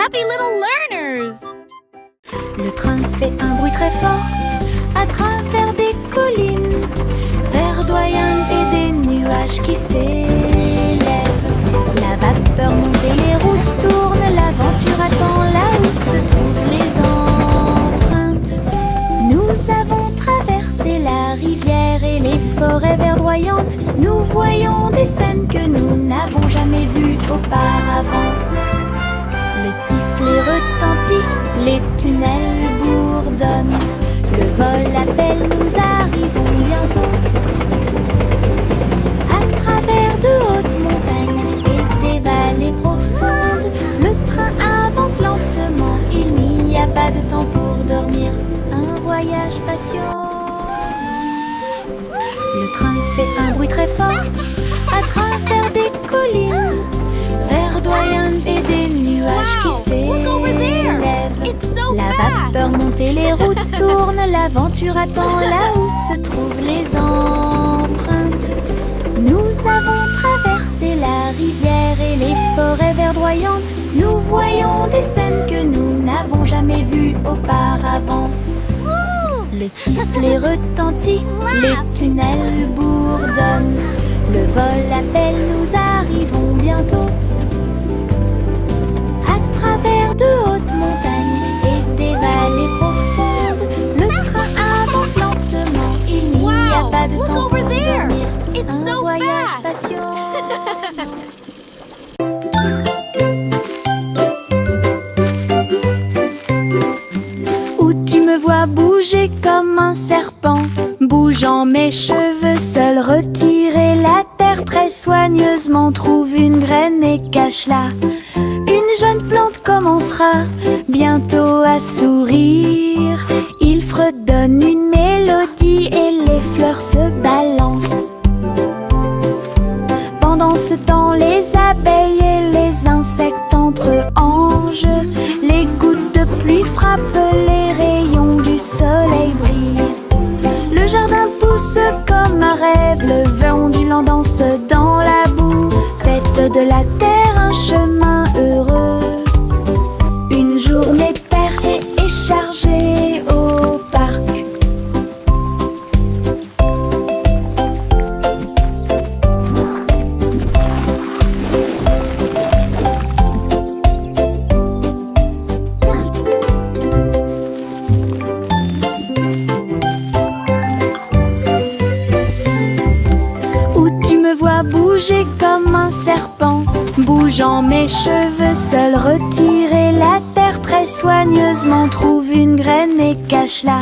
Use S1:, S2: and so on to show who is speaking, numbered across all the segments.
S1: happy little learners!
S2: Le train fait un bruit très fort à travers des collines verdoyantes et des nuages qui s'élèvent. La vapeur monte et les roues tournent, l'aventure attend là où se trouvent les empreintes. Nous avons traversé la rivière et les forêts verdoyantes. Nous voyons des scènes que nous n'avons jamais vues auparavant. Le sifflet retentit, les tunnels bourdonnent. Le vol appelle, nous arrivons bientôt. À travers de hautes montagnes et des vallées profondes, le train avance lentement, il n'y a pas de temps pour dormir. Un voyage patient. Le train fait un bruit très fort à travers des collines verdoyantes et des nuages qui s'élèvent. La vapeur monte et les roues tournent, l'aventure attend là où se trouvent les empreintes. Nous avons traversé la rivière et les forêts verdoyantes. Nous voyons des scènes que nous n'avons jamais vues auparavant. Le sifflet retentit, les tunnels bourdonnent. Le vol appelle, nous arrivons bientôt. À travers de hautes montagnes et des vallées profondes, le train avance lentement, il n'y a pas de temps pour dormir. Un voyage patient. Où tu me vois bouger comme un serpent, bougeant mes cheveux, seul retirer la terre très soigneusement. Trouve une graine et cache-la. Une jeune plante commencera bientôt à sourire. Il fredonne une mélodie et les fleurs se balancent. Pendant ce temps, les abeilles et les insectes entre anges. Les gouttes de pluie frappent, les rayons du soleil brillent. Le jardin pousse comme un rêve, le vent ondulant danse dans la boue. Faites de la terre un chemin heureux. Une journée paire et chargée au parc. Bouger comme un serpent, bougeant mes cheveux, seul retirer la terre très soigneusement. Trouve une graine et cache-la.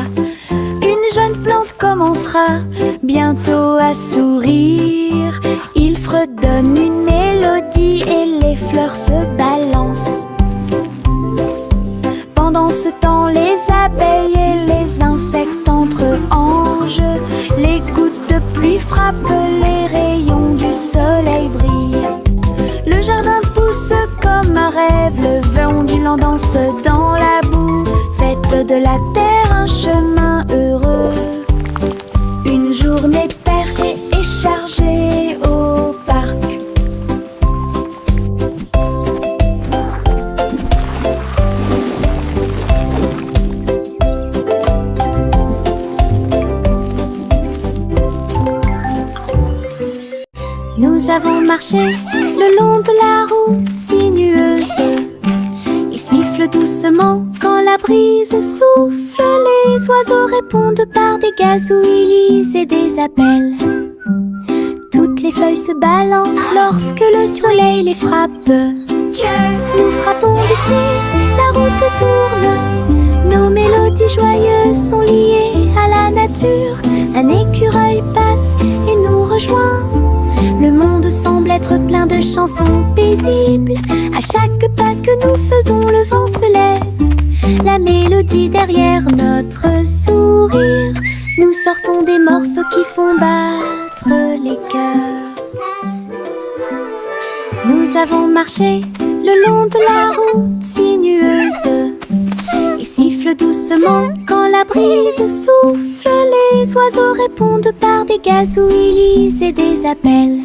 S2: Une jeune plante commencera bientôt à sourire. Il fredonne une mélodie et les fleurs se balancent. Pendant ce temps, les abeilles et les insectes entre anges. Les gouttes de pluie frappent, les rayons du soleil brillent. Le jardin pousse comme un rêve, le vent ondulant danse dans la boue. Faites de la terre un chemin heureux. Une journée paire et chargée au parc. Nous avons marché le long de la route sinueuse et siffle doucement quand la brise souffle. Les oiseaux répondent par des gazouillis et des appels. Toutes les feuilles se balancent lorsque le soleil les frappe. Nous frappons du pied, la route tourne. Nos mélodies joyeuses sont liées à la nature. Un écureuil passe et nous rejoint. Le monde semble être plein de chansons paisibles. À chaque pas que nous faisons, le vent se lève. La mélodie derrière notre sourire. Nous sortons des morceaux qui font battre les cœurs. Nous avons marché le long de la route sinueuse et siffle doucement quand la brise souffle. Les oiseaux répondent par des gazouillis et des appels.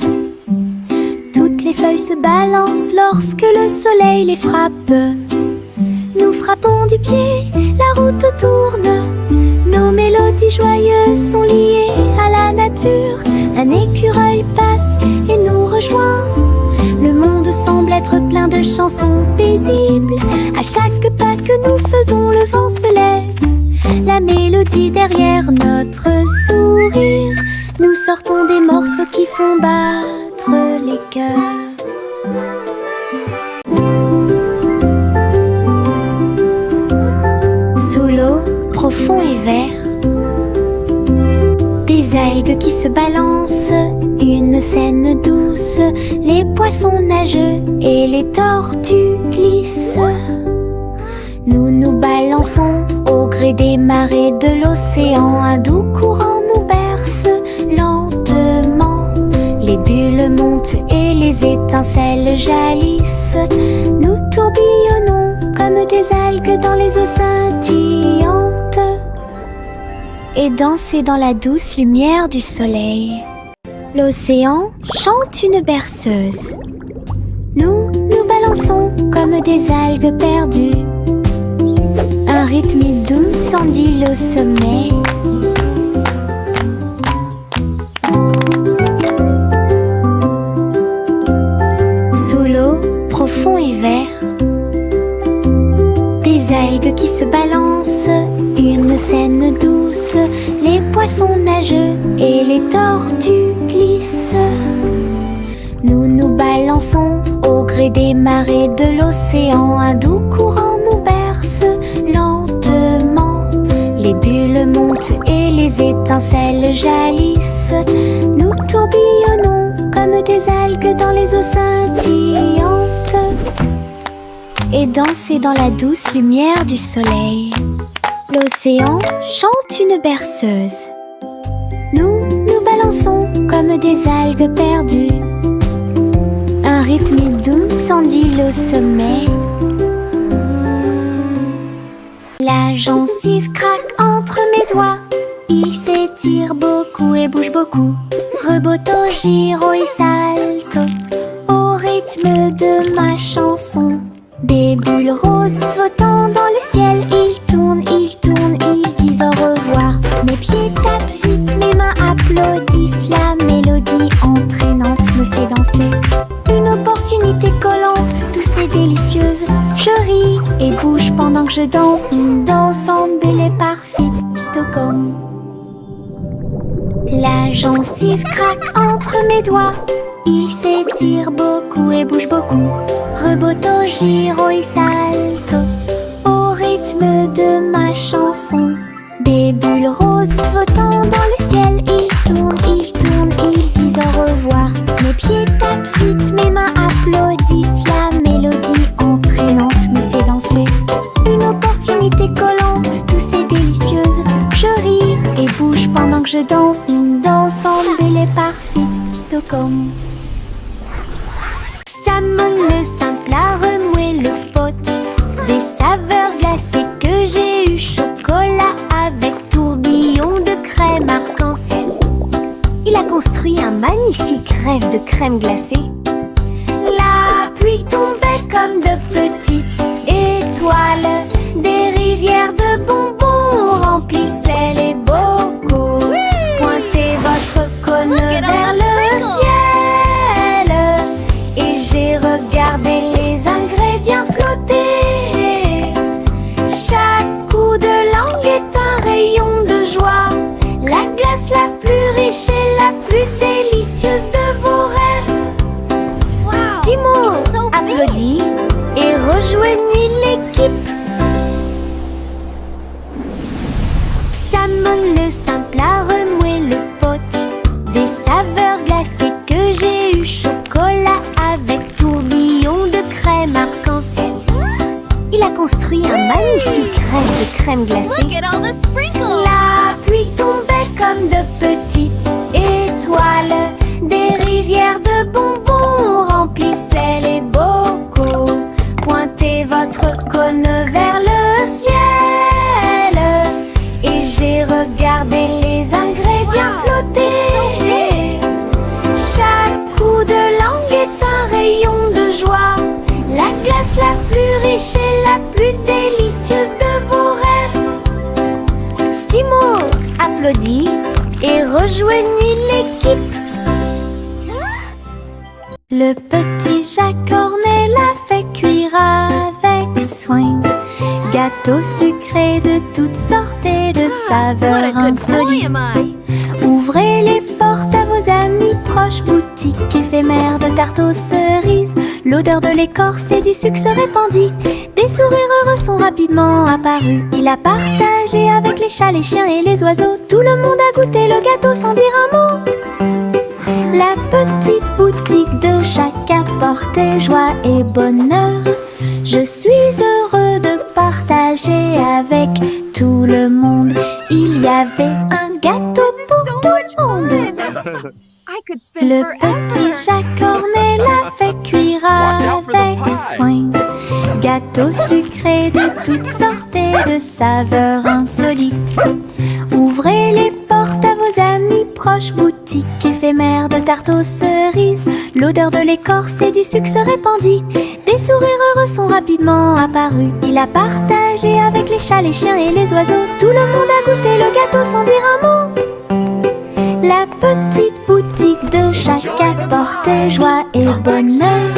S2: Toutes les feuilles se balancent lorsque le soleil les frappe. nous frappons du pied, la route tourne. Nos mélodies joyeuses sont liées à la nature. Un écureuil passe et nous rejoint. Le monde semble être plein de chansons paisibles. À chaque pas que nous faisons, le vent se lève. La mélodie derrière notre sourire. Nous sortons des morceaux qui font battre les cœurs. Sous l'eau, profond et vert, des algues qui se balancent, une scène douce. Les poissons nagent et les tortues glissent. Nous nous balançons au gré des marées de l'océan. Un doux courant nous berce lentement. Les bulles montent et les étincelles jaillissent. Nous tourbillonnons comme des algues dans les eaux scintillantes et danser dans la douce lumière du soleil. L'océan chante une berceuse. Nous nous balançons comme des algues perdues. Un rythme doux s'endile au sommet. Sous l'eau, profond et vert, des algues qui se balancent, une scène douce. Les poissons nagent et les tortues glissent. Nous nous balançons au gré des marées de l'océan. Un doux courant nous berce lentement. Les bulles montent et les étincelles jaillissent. Nous tourbillonnons comme des algues dans les eaux scintillantes et danser dans la douce lumière du soleil. L'océan chante une berceuse. Nous nous balançons comme des algues perdues. Un rythme doux s'endile au sommet. La gencive craque entre mes doigts. Il s'étire beaucoup et bouge beaucoup. Reboto, giro et salto au rythme de ma chanson. Des bulles roses flottant dans le ciel. Ils tournent, ils disent au revoir. Mes pieds tapent vite, mes mains applaudissent. La mélodie entraînante me fait danser. Une opportunité collante, douce et délicieuse. Je ris et bouge pendant que je danse. Une danse embellée parfaite, comme. La gencive craque entre mes doigts. Il s'étire beaucoup et bouge beaucoup. Reboto, giro et salto au rythme de ma chanson. Des bulles roses flottant dans le ciel. Ils tournent, ils disent au revoir. Mes pieds tapent vite, mes mains applaudissent. La mélodie entraînante me fait danser. Une opportunité collante, douce et délicieuse. Je ris et bouge pendant que je danse. Une danse embellée parfaite, comme. Salmon le simple a remué le pot. Des saveurs glacées que j'ai eu. Chocolat avec tourbillon de crème arc-en-ciel. Il a construit un magnifique rêve de crème glacée. La pluie tombait comme de petites étoiles. Des rivières de bonbons remplissaient les bocaux. Pointez votre cône vers le ciel et j'ai regardé les ingrédients flotter. Chaque coup de langue est un rayon de joie. La glace la plus riche et la plus délicieuse de vos rêves. Simo applaudit et rejoignit l'équipe. Salmon le simple a remué le pot. Des saveurs glacées que j'ai eu. Chocolat avec tourbillon de crème arc-en-ciel. Il a construit un magnifique rêve de crème glacée. La pluie tombait comme de petites étoiles. Des rivières de bonbons remplissaient les bocaux. Pointez votre cône vers le ciel et j'ai regardé les ingrédients flotter. Chaque coup de langue est un rayon de joie. La glace la plus riche et la plus délicieuse applaudit et rejoignit l'équipe. Le petit Jacques Cornet l'a fait cuire avec soin. Gâteau sucré de toutes sortes et de saveurs insolites. Ouvrez les portes à vos amis proches, boutique éphémère de tarte aux cerises. L'odeur de l'écorce et du sucre se répandit. Des sourires heureux sont rapidement apparus. Il a partagé avec les chats, les chiens et les oiseaux. Tout le monde a goûté le gâteau sans dire un mot. La petite boutique de Jacques apportait joie et bonheur. Je suis heureux de partager avec tout le monde. Il y avait un gâteau pour tout le monde. Le petit Jacques Cornet l'a fait cuire avec soin. Gâteau sucré de toutes sortes et de saveurs insolites. Ouvrez les portes à vos amis proches, boutique éphémère de tarte aux cerises. L'odeur de l'écorce et du sucre se répandit. Des sourires heureux sont rapidement apparus. Il a partagé avec les chats, les chiens et les oiseaux. Tout le monde a goûté le gâteau sans dire un mot. La petite boutique de Jacques apportait joie et bonheur.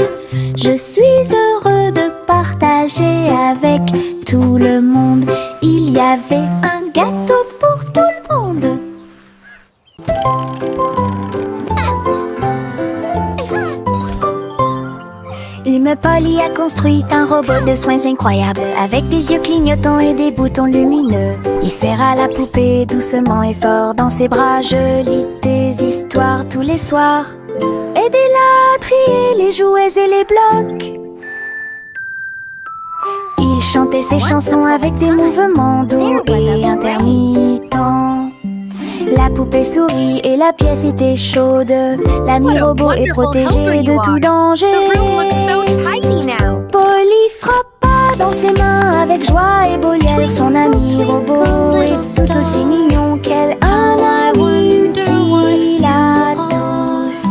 S2: Je suis heureux de partager avec tout le monde. Il y avait un gâteau pour tout le monde. Hume Polly a construit un robot de soins incroyable, avec des yeux clignotants et des boutons lumineux. Il serre à la poupée doucement et fort dans ses bras. Je lis des histoires tous les soirs. Aidez-la à trier les jouets et les blocs. Il chantait ses chansons avec des mouvements doux et intermittents. La poupée sourit et la pièce était chaude. L'ami robot est protégé de tout danger. Polly frappa dans ses mains avec joie et Boliel. Son ami robot est tout aussi mignon qu'elle. Un ami utile à tous.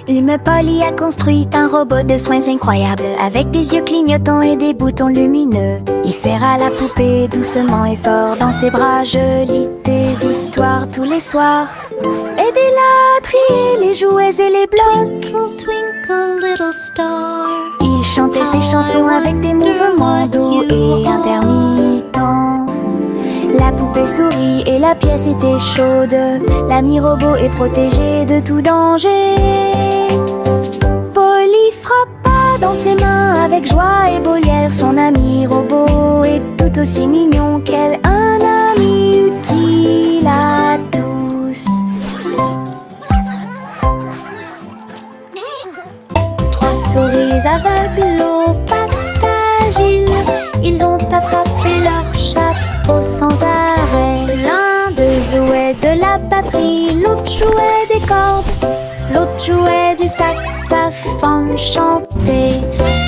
S2: Hume Polly a construit un robot de soins incroyable, avec des yeux clignotants et des boutons lumineux. Il serre à la poupée doucement et fort dans ses bras. Je lis des histoires tous les soirs. Aidez-la à trier les jouets et les blocs. Twinkle, twinkle, little star. Il chantait ses chansons avec des mouvements doux et intermittents. La poupée sourit et la pièce était chaude. L'ami robot est protégé de tout danger. Polly frappa dans ses mains avec joie et Boliel. Son ami robot est tout aussi mignon qu'elle. Un ami utile à tous. Trois souris aveugles aux pattes agiles. Ils ont attrapé leur chapeau sans arrêt. L'un d'eux jouait de la batterie, l'autre jouait des cordes, l'autre jouait du saxophone chanté.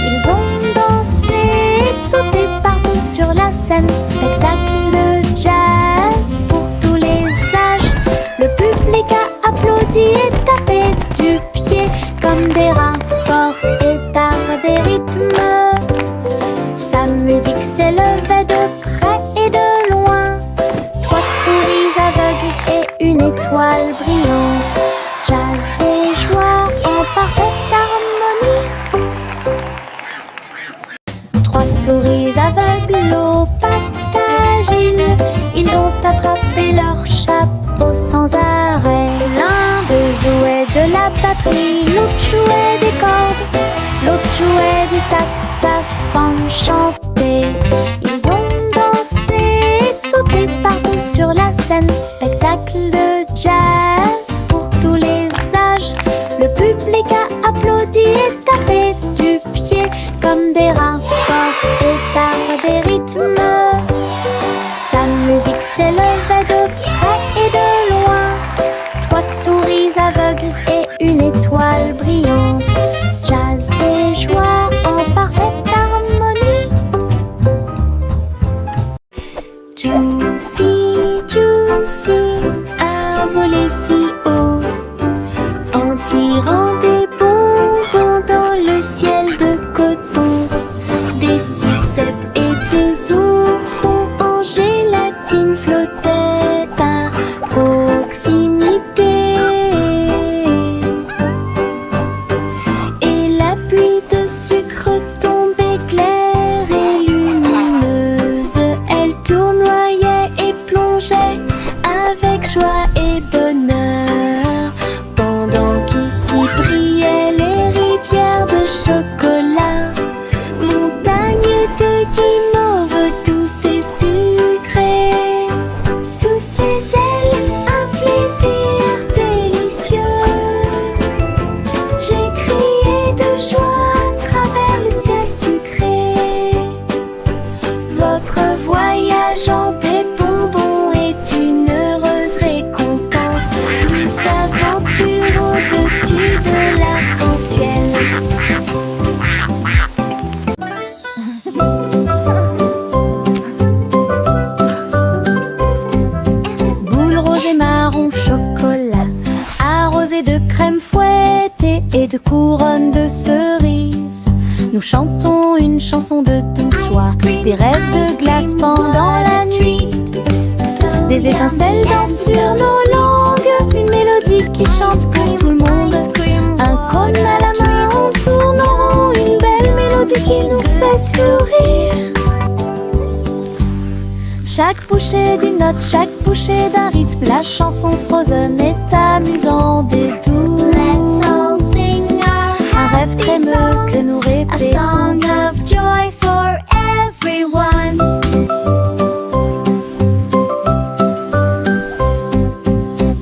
S2: Ils ont dansé et sauté partout sur la scène. Spectacle de jazz pour tous les âges. Le public a applaudi et tapé du pied comme des rapports et d'art des rythmes. Sa musique s'élevait de près et de loin. Trois souris aveugles et une étoile brillante. Jazz et joie en parfaite harmonie. Trois souris aveugles aux pattes agiles. Ils ont attrapé leur chapeau sans arrêt. L'un d'eux jouait de la batterie, l'autre jouait des cordes, l'autre jouait du saxophone chanté. Ils ont dansé et sauté partout sur la scène. Spectacle de jazz pour tous les âges. Le public a applaudi et tapé du pied comme des rapports et d'art des rythmes. Sa musique s'élevait de près et de loin. Trois souris aveugles et une étoile brillante. Jazz et joie en parfaite harmonie. Des étincelles dansent sur nos langues, une mélodie qui chante pour tout le monde. Un cône à la main, on tourne en rond, une belle mélodie qui nous fait sourire. Chaque bouchée d'une note, chaque bouchée d'un rythme, la chanson Frozen est amusante et douce. Un rêve trémeux que nous répétons. A song of joy for everyone.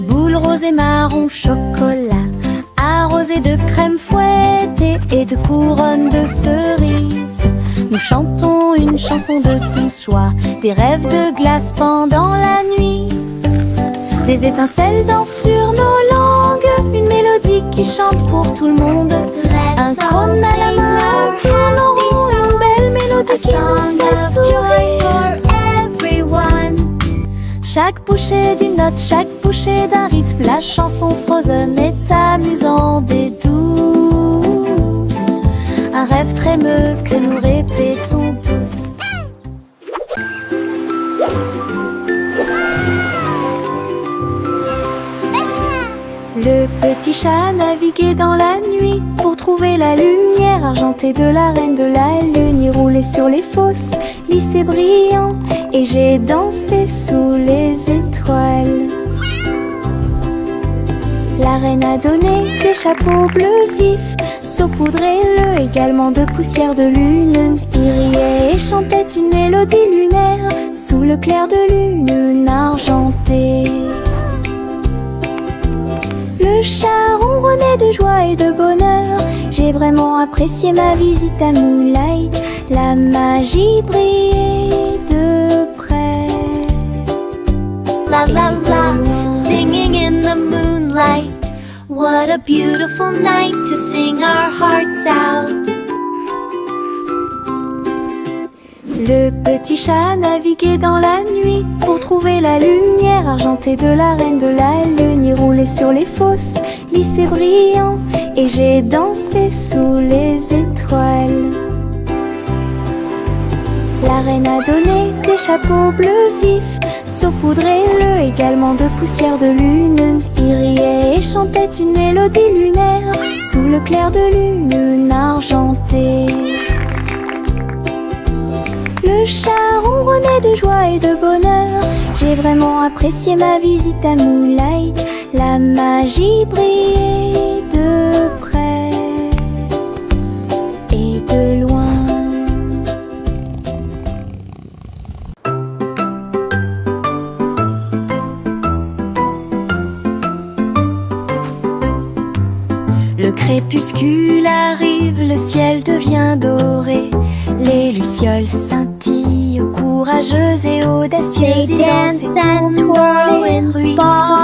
S2: Boule rose et marron chocolat, arrosé de crème fouettée et de couronnes de cerises. Nous chantons une chanson de douce joie, des rêves de glace pendant la nuit. Des étincelles dansent sur nos langues, une mélodie qui chante pour tout le monde. Un cône à la main, on tourne en rond, une belle mélodie qui nous fait sourire. Chaque bouchée d'une note, chaque bouchée d'un rythme, la chanson Frozen est amusante et douce. Un rêve trémeux que nous répétons tous. Le petit chat naviguait dans la nuit pour trouver la lumière argentée de la reine de la lune. Il roulait sur les fosses, lisse et brillant, et j'ai dansé sous les étoiles. La reine a donné des chapeaux bleus vifs, saupoudrez-le également de poussière de lune. Il riait et chantait une mélodie lunaire sous le clair de lune argentée. Le chat ronronnait de joie et de bonheur. J'ai vraiment apprécié ma visite à Moonlight. La magie brillait de près.
S1: La la la, singing in the moonlight. What a beautiful night to sing our hearts out.
S2: Le petit chat naviguait dans la nuit pour trouver la lumière argentée de la reine de la lune. Il roulait sur les fosses, lisse et brillant, et j'ai dansé sous les étoiles. La reine a donné des chapeaux bleus vifs, saupoudrez-le également de poussière de lune. Il riait et chantait une mélodie lunaire sous le clair de lune argentée. Le chat ronronnait de joie et de bonheur. J'ai vraiment apprécié ma visite à Moonlight. La magie brillait de près et de loin. Le crépuscule arrive, le ciel devient doré. Les lucioles scintillent, courageuses et audacieuses. Ils dansent et tournent dans les ruisseaux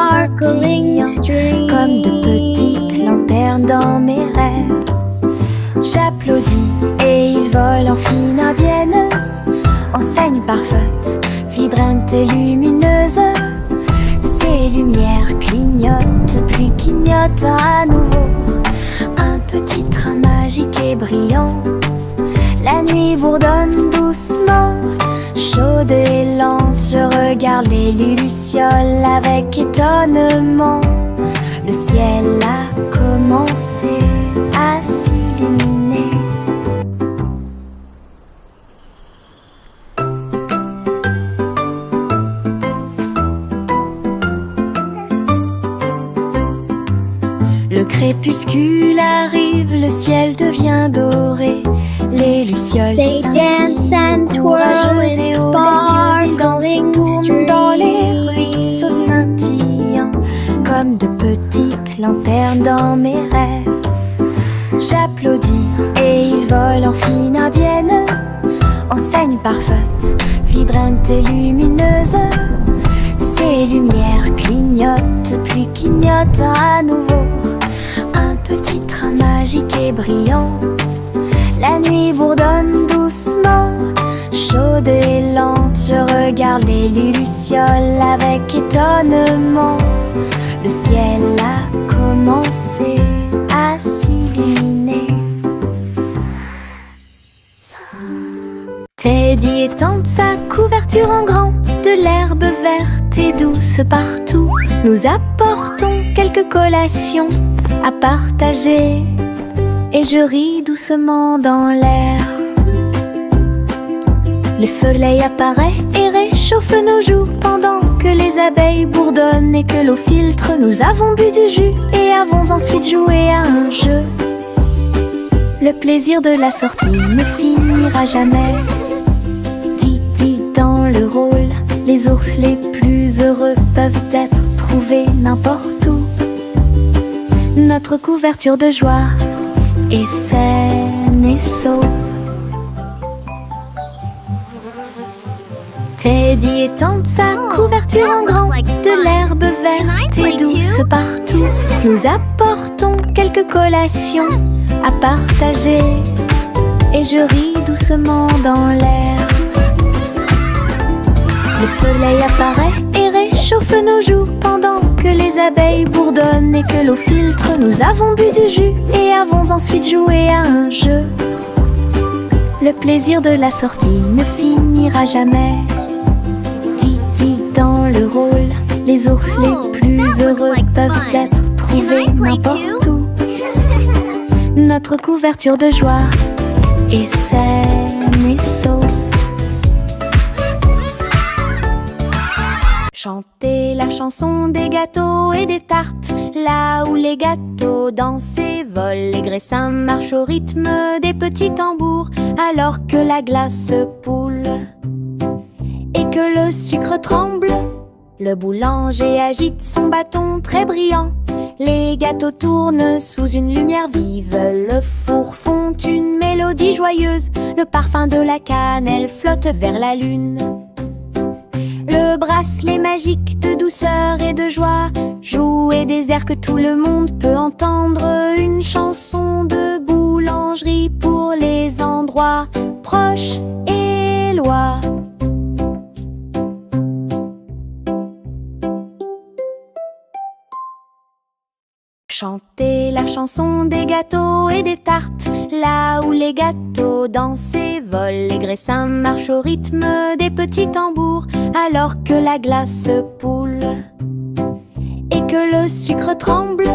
S2: scintillants, comme de petites lanternes dans mes rêves. J'applaudis et ils volent en fine indienne, enseigne parfaite, vibrante et lumineuse. Ces lumières clignotent, puis clignotent à nouveau. Un petit train magique et brillant. La nuit bourdonne doucement, chaude et lente. Je regarde les lucioles avec étonnement. Le ciel a commencé à s'illuminer. Le crépuscule arrive, le ciel devient doré. Les lucioles scintillent, courageuses et audacieuses. Ils dansent et tournent dans les ruisseaux scintillants, comme de petites lanternes dans mes rêves. J'applaudis et ils volent en fine indienne, enseigne parfaite, vibrante et lumineuse. Ces lumières clignotent, puis clignotent à nouveau. Un petit train magique et brillant. La nuit bourdonne doucement, chaude et lente. Je regarde les lucioles avec étonnement. Le ciel a commencé à s'illuminer. Teddy étend sa couverture en grand, de l'herbe verte et douce partout. Nous apportons quelques collations à partager et je ris doucement dans l'air. Le soleil apparaît et réchauffe nos joues pendant que les abeilles bourdonnent et que l'eau filtre. Nous avons bu du jus et avons ensuite joué à un jeu. Le plaisir de la sortie ne finira jamais. Didi dans le rôle, les ours les plus heureux peuvent être trouvés n'importe où. Notre couverture de joie est saine et sauve. Teddy étend sa couverture en grand, de l'herbe verte et douce partout. Nous apportons quelques collations à partager et je ris doucement dans l'air. Le soleil apparaît et réchauffe nos joues pendant que les abeilles bourdonnent et que l'eau filtre. Nous avons bu du jus et avons ensuite joué à un jeu. Le plaisir de la sortie ne finira jamais. Didi dans le rôle, les ours les plus heureux peuvent être trouvés n'importe où. Notre couverture de joie est saine et sauve. Chantez la chanson des gâteaux et des tartes, là où les gâteaux dansent et volent. Les graissins marchent au rythme des petits tambours, alors que la glace poule et que le sucre tremble. Le boulanger agite son bâton très brillant. Les gâteaux tournent sous une lumière vive. Le four fond une mélodie joyeuse. Le parfum de la cannelle flotte vers la lune. Le bracelet magique de douceur et de joie jouer des airs que tout le monde peut entendre. Une chanson de boulangerie pour les endroits proches et loin. Chantez la chanson des gâteaux et des tartes, là où les gâteaux dansent et volent. Les graissins marchent au rythme des petits tambours, alors que la glace poule et que le sucre tremble.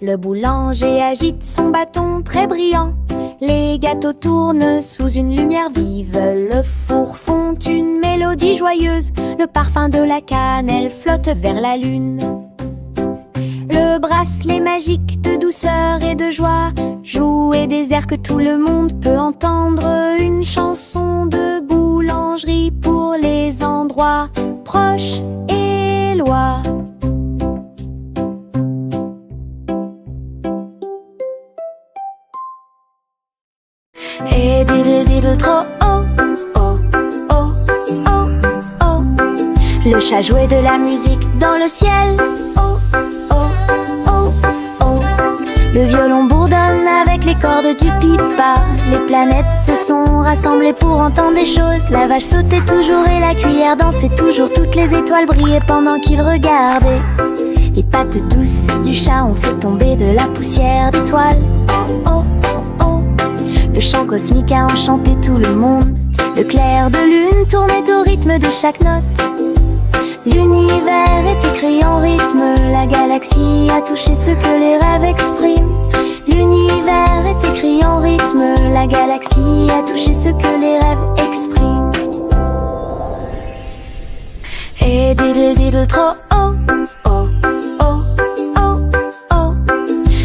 S2: Le boulanger agite son bâton très brillant. Les gâteaux tournent sous une lumière vive. Le four fond une mélodie joyeuse. Le parfum de la cannelle flotte vers la lune. Le bracelet magique de douceur et de joie jouer des airs que tout le monde peut entendre. Une chanson de boulangerie pour les endroits proches et loin. Et diddle diddle trop oh, oh, oh, oh, oh. Le chat jouait de la musique dans le ciel. Oh, oh, oh, oh. Le violon bourdonne avec les cordes du pipa. Les planètes se sont rassemblées pour entendre des choses. La vache sautait toujours et la cuillère dansait toujours. Toutes les étoiles brillaient pendant qu'ils regardaient. Les pattes douces du chat ont fait tomber de la poussière d'étoiles. Oh, oh, oh, oh. Le chant cosmique a enchanté tout le monde. Le clair de lune tournait au rythme de chaque note. L'univers est écrit en rythme. La galaxie a touché ce que les rêves expriment. L'univers est écrit en rythme. La galaxie a touché ce que les rêves expriment. Et diddle diddle trop oh, oh, oh, oh, oh.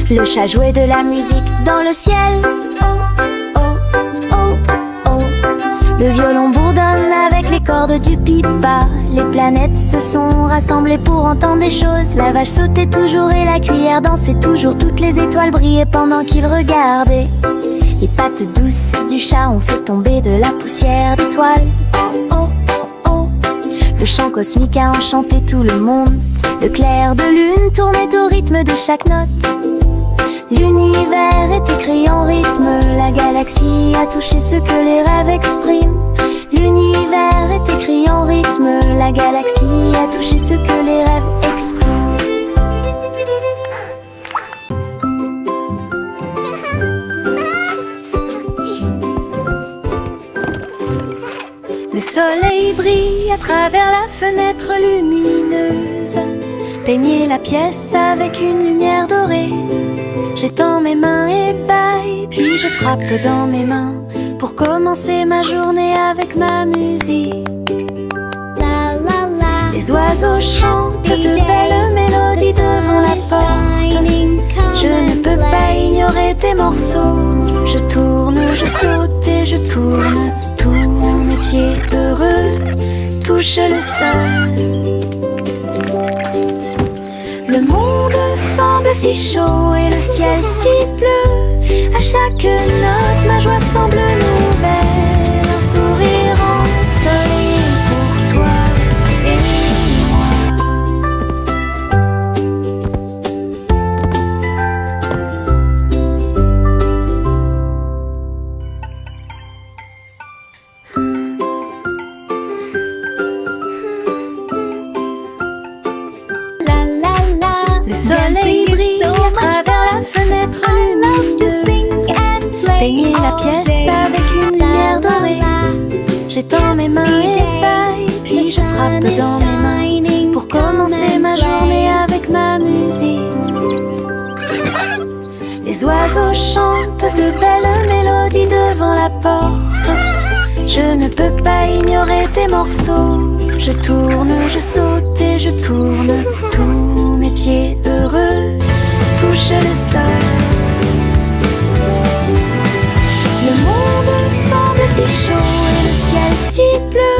S2: Le chat jouait de la musique dans le ciel. Oh, oh, oh, oh. Le violon bourdonne avec les cordes du pipa. Les planètes se sont rassemblées pour entendre des choses. La vache sautait toujours et la cuillère dansait toujours. Toutes les étoiles brillaient pendant qu'ils regardaient. Les pattes douces du chat ont fait tomber de la poussière d'étoiles. Oh, oh, oh, oh. Le chant cosmique a enchanté tout le monde. Le clair de lune tournait au rythme de chaque note. L'univers est écrit en rythme. La galaxie a touché ce que les rêves expriment. L'univers est écrit en rythme. La galaxie a touché ce que les rêves expriment. Le soleil brille à travers la fenêtre lumineuse. Peignez la pièce avec une lumière dorée. J'étends mes mains et bâille, puis je frappe dans mes mains pour commencer ma journée avec ma musique.
S1: La la la.
S2: Les oiseaux chantent de belles mélodies devant la porte. Je ne peux pas ignorer tes morceaux. Je tourne, je saute et je tourne. Tous mes pieds heureux touchent le sol. Le monde semble si chaud et le ciel si bleu. À chaque note, ma joie semble nouvelle. Un sourire ensoleillé pour toi et moi.
S1: La la la.
S2: Le soleil brille à travers la fenêtre lumineuse. Peignez la pièce avec une lumière dorée. J'étends mes mains et bâille, puis je frappe dans mes mains pour commencer ma journée avec ma musique. Les oiseaux chantent de belles mélodies devant la porte. Je ne peux pas ignorer tes morceaux. Je tourne, je saute et je tourne. Tous mes pieds heureux touchent le sol. Le monde semble si chaud et le ciel si bleu.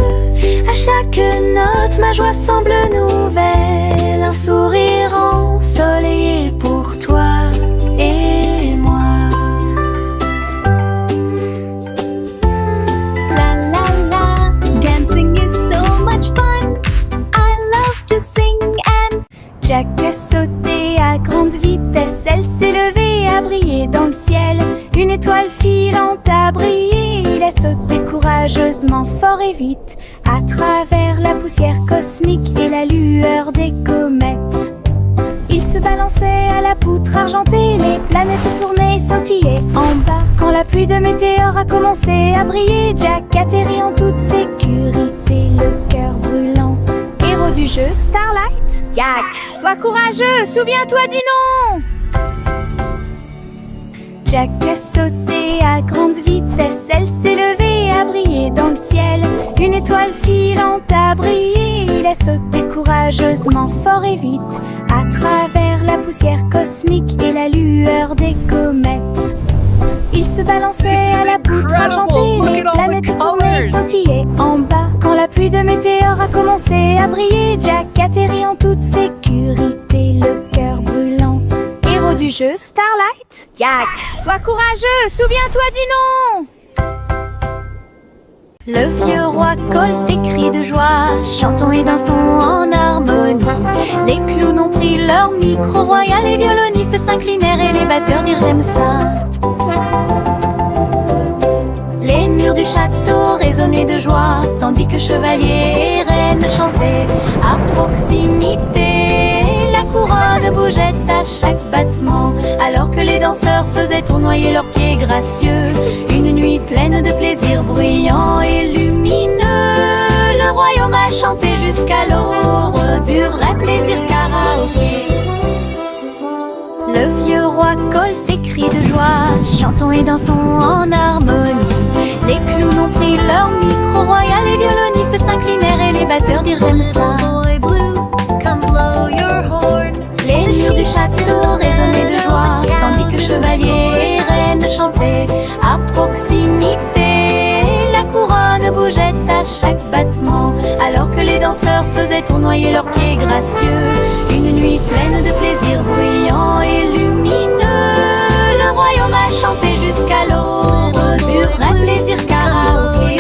S2: À chaque note, ma joie semble nouvelle. Un sourire ensoleillé pour toi et moi.
S1: La la la. Dancing is so much fun. I love to sing and
S2: Jack a sauté à grande vitesse. Elle s'est levée à briller dans le ciel. Une étoile filante a brillé. Il a sauté courageusement, fort et vite, à travers la poussière cosmique et la lueur des comètes. Il se balançait à la poutre argentée. Les planètes tournaient et scintillaient en bas. Quand la pluie de météores a commencé à briller, Jack atterrit en toute sécurité, le cœur brûlant. Héros du jeu Starlight, Jack, sois courageux, souviens-toi du nom. Jack a sauté à grande vitesse. Elle s'est levée à briller dans le ciel. Une étoile filante a brillé. Il a sauté courageusement, fort et vite, à travers la poussière cosmique et la lueur des comètes. Il se balançait à la poutre argentée. Les planètes tournaient et scintillaient en bas. Quand la pluie de météores a commencé à briller, Jack atterrit en toute sécurité, le cœur brûlant. Héros du jeu Starlight, Jack, sois courageux, souviens-toi du nom. Le vieux roi Cole s'écrie de joie, chantons et dansons en harmonie. Les clowns ont pris leur micro royal, les violonistes s'inclinèrent et les batteurs dirent j'aime ça. Les murs du château résonnaient de joie, tandis que chevaliers et reines chantaient à proximité. La couronne bougeait à chaque battement, alors que les danseurs faisaient tournoyer leurs pieds gracieux. Une nuit pleine de plaisir bruyant et lumineux. Le royaume a chanté jusqu'à l'aube du vrai plaisir karaoké. Le vieux roi Cole s'écrie de joie, chantons et dansons en harmonie. Les clowns ont pris leur micro royal, les violonistes s'inclinèrent et les batteurs dirent j'aime ça. Les murs du château résonnaient de joie, tandis que chevaliers et reines chantaient à proximité. La couronne bougeait à chaque battement, alors que les danseurs faisaient tournoyer leurs pieds gracieux. Une nuit pleine de plaisir bruyant et lumineux. Le royaume a chanté jusqu'à l'aube du vrai plaisir karaoké.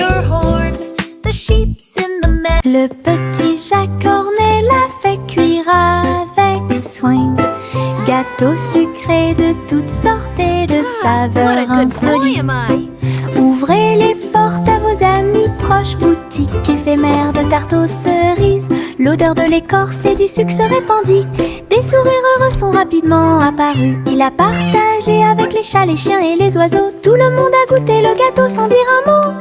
S2: Le petit Jacques Ornel l'a fait cuire avec soin. Gâteaux sucrés de toutes sortes et de saveurs insolites. Ouvrez les portes à vos amis proches, boutique éphémère de tarte aux cerises. L'odeur de l'écorce et du sucre se répandit. Des sourires heureux sont rapidement apparus. Il a partagé avec les chats, les chiens et les oiseaux. Tout le monde a goûté le gâteau sans dire un mot.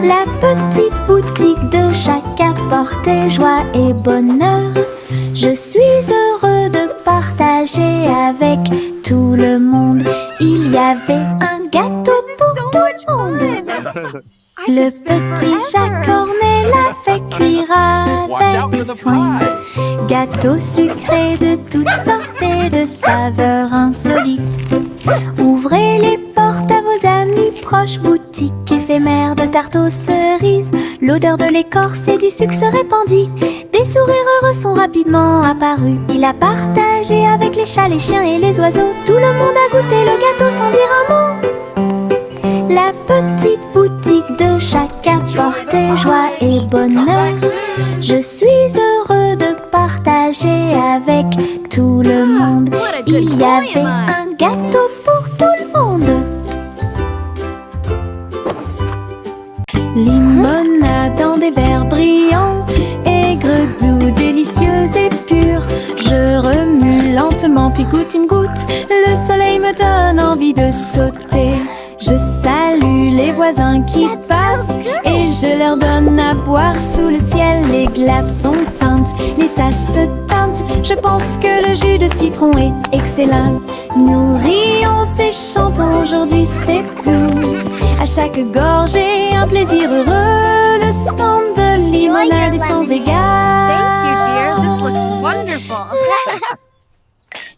S2: La petite boutique de Jacques apportait joie et bonheur. Je suis heureux de partager avec tout le monde. Il y avait un gâteau pour tout le monde. Le petit chat cornet l'a fait cuire avec soin. Gâteau sucré de toutes sortes et de saveurs insolites. Ouvrez les portes à vos amis proches, boutique éphémère de tarte aux cerises. L'odeur de l'écorce et du sucre se répandit. Des sourires heureux sont rapidement apparus. Il a partagé avec les chats, les chiens et les oiseaux. Tout le monde a goûté le gâteau sans dire un mot. La petite boutique de chaque apportait joie et bonheur. Je suis heureux de partager avec tout le monde. Il y avait un gâteau pour tout le monde. Limonade dans des verres brillants, aigre, doux, délicieuse et pure. Je remue lentement puis goûte une goutte. Le soleil me donne envie de sauter. Je salue les voisins qui passent et je leur donne à boire sous le ciel. Les glaçons teintent, les tasses se teintent. Je pense que le jus de citron est excellent. Nous rions et chantons, aujourd'hui c'est tout. À chaque gorgée, un plaisir heureux. Le stand de limonade est sans égal.
S3: Thank you, dear. This looks wonderful.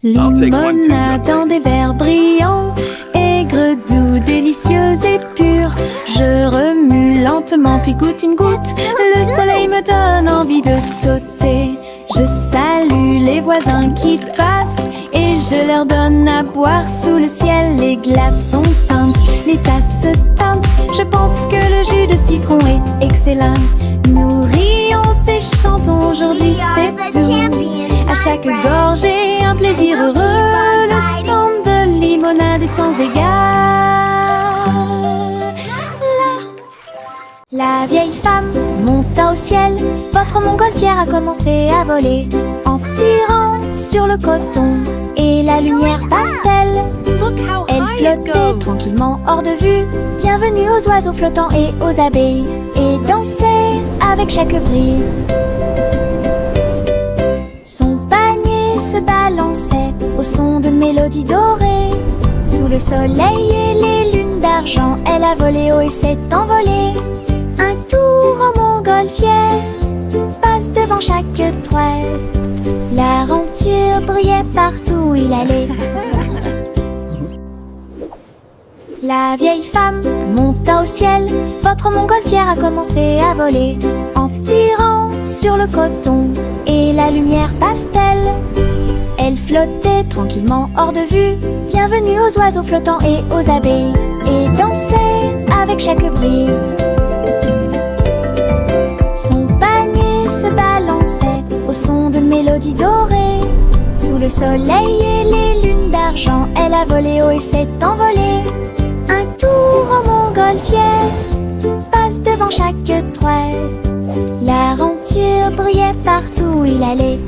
S2: Limonade dans des verres brillants, aigre, doux, délicieuse et pure. Je remue lentement puis goûte une goutte. Le soleil me donne envie de sauter. Je salue les voisins qui passent et je leur donne à boire sous le ciel. Les glaçons teintent, les tasses se teintent. Je pense que le jus de citron est excellent. Nous rions et chantons, aujourd'hui c'est tout. À chaque gorgée, un plaisir heureux. Le stand de limonade est sans égal. La vieille femme monta au ciel. Votre montgolfière a commencé à voler en tirant sur le coton et la lumière pastel. Elle flottait tranquillement hors de vue. Bienvenue aux oiseaux flottants et aux abeilles, et dansait avec chaque brise. Son panier se balançait au son de mélodies dorées. Sous le soleil et les lunes d'argent, elle a volé haut et s'est envolée. Un tour en montgolfière passe devant chaque trait. La renture brillait partout où il allait. La vieille femme monta au ciel. Votre montgolfière a commencé à voler en tirant sur le coton et la lumière pastel. Elle flottait tranquillement hors de vue. Bienvenue aux oiseaux flottants et aux abeilles, et dansait avec chaque brise. Son panier se balançait au son de mélodies dorées. Sous le soleil et les lunes d'argent, elle a volé haut et s'est envolée. Un tour en montgolfière passe devant chaque trait. La renture brillait partout où il allait.